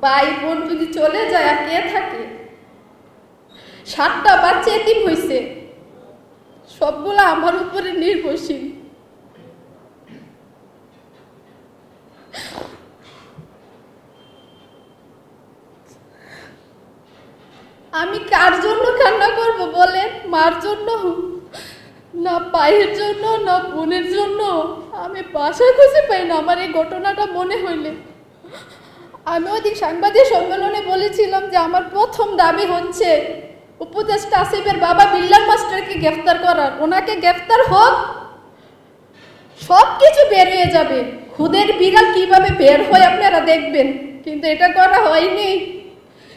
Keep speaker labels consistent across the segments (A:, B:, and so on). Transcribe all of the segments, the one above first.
A: ভাই বোন যদি চলে যায় আর কে থাকে? 7টা বাচ্চা এতিম হয়েছে, সবগুলা আমার উপরে নির্ভরশীল। আমি কার জন্য কান্না করব বলেন? মার জন্য না, ভাইয়ের জন্য না, বোনের জন্য? আমি বাসা খুঁজে পাই না আমার এই ঘটনাটা মনে হইলে। আমি ওইদিন সাংবাদিক সম্মেলনে বলেছিলাম যে আমার প্রথম দাবি হচ্ছে উপদেষ্টা আসিফের বাবা বিল্লাল মাস্টারকে গ্রেফতার করার। ওনাকে গ্রেফতার হোক, সব কিছু বের হয়ে যাবে। খুদের বিড়াল কিভাবে বের হয় আপনারা দেখবেন, কিন্তু এটা করা হয়নি।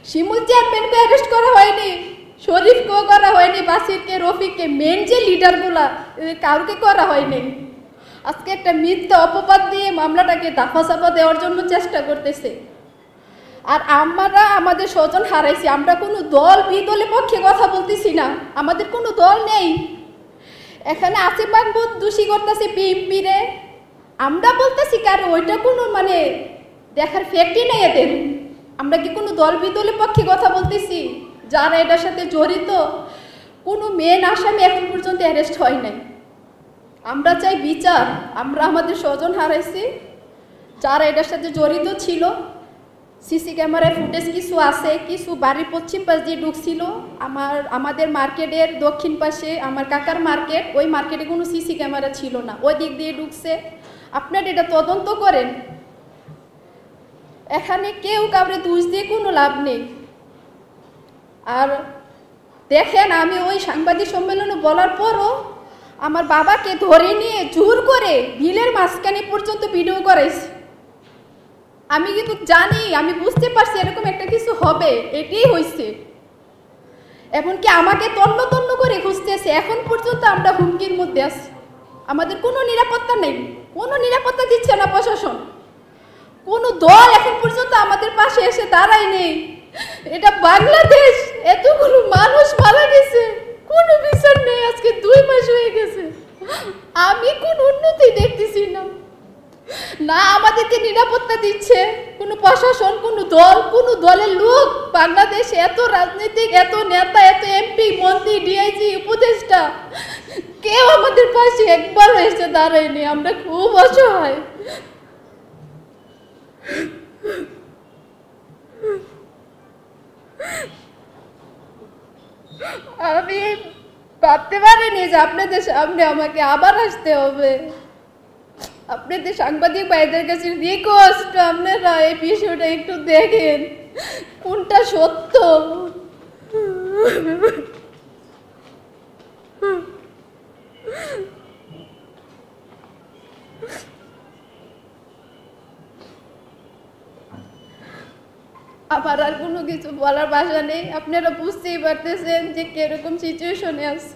A: শিমুল চেয়ারম্যানকে অ্যারেস্ট করা হয়নি, শরীফকেও করা হয়নি, বাসিরকে, রফিককে, মেন যে লিডারগুলা কাউকে করা হয়নি। আজকে একটা মিথ্যা অপবাদ দিয়ে মামলাটাকে দাফা চাপা দেওয়ার জন্য চেষ্টা করতেছে। আর আমরা আমাদের স্বজন হারাইছি। আমরা কোনো দল বিদলের পক্ষে কথা বলতেছি না, আমাদের কোনো দল নেই। এখানে আসিফ মাহমুদ দোষী করতেছে বিএনপি রে, আমরা বলতেছি কারণ ওইটা কোনো মানে দেখার ফ্যাক্টই নেই এদের। আমরা কি কোনো দল বিদলের পক্ষে কথা বলতেছি? যারা এটার সাথে জড়িত কোনো মেন আসামি এখন পর্যন্ত অ্যারেস্ট হয় নাই। আমরা চাই বিচার। আমরা আমাদের স্বজন হারাইছি, যারা এটার সাথে জড়িত ছিল। সিসি ক্যামেরায় ফুটেজ কিছু আছে, কিছু বাড়ির পশ্চিম পাশ দিয়ে ঢুকছিল। আমাদের মার্কেটের দক্ষিণ পাশে আমার কাকার মার্কেট, ওই মার্কেটে কোনো সিসি ক্যামেরা ছিল না, ওই দিক দিয়ে ঢুকছে। আপনারা এটা তদন্ত করেন। এখানে কেউ কাউরে দোষ দিয়ে কোনো লাভ নেই। আর দেখেন, আমি ওই সাংবাদিক সম্মেলনে বলার পরও আমার বাবাকে ধরে নিয়ে জোর করে বিলের মাঝখানে পর্যন্ত ভিডিও করাইছি। আমি কিন্তু জানি, আমি বুঝতে পারছি এরকম একটা কিছু হবে, এটাই হয়েছে। এমনকি আমাকে তন্ন তন্ন করে খুঁজতেছে। এখন পর্যন্ত আমরা হুমকির মধ্যে আছি, আমাদের কোনো নিরাপত্তা নেই, কোনো নিরাপত্তা দিচ্ছে না প্রশাসন। কোনো দল এখন পর্যন্ত আমাদের পাশে এসে দাঁড়ায় নেই। এটা বাংলাদেশ, এতগুলো মানুষ মারা গেছে, কোনো বিচার নেই। আজকে 2 মাস হয়ে গেছে, আমি কোনো উন্নতি দেখতেছি না। না আমাদেরকে নিরাপত্তা দিচ্ছে কোনো প্রশাসন, কোনো দল, কোনো দলের লোক। বাংলাদেশে এত রাজনীতিক, এত নেতা, এত এমপি, মন্ত্রী, ডিআইজি, উপদেষ্টা, কেউ আমাদের পাশে একবারও এসে দাঁড়ায়নি। আমরা খুব অসহায়। আমি ভাবতে পারিনি যে আপনাদের সামনে আমাকে আবার আসতে হবে। আপনাদের সাংবাদিক ভাইদের কাছে রিকোয়েস্ট, আপনারা এই বিষয়টা একটু দেখেন কোনটা সত্য। আমার আর কোনো কিছু বলার ভাষা নেই। আপনারা বুঝতেই পারতেছেন যে কিরকম সিচুয়েশনে আছে।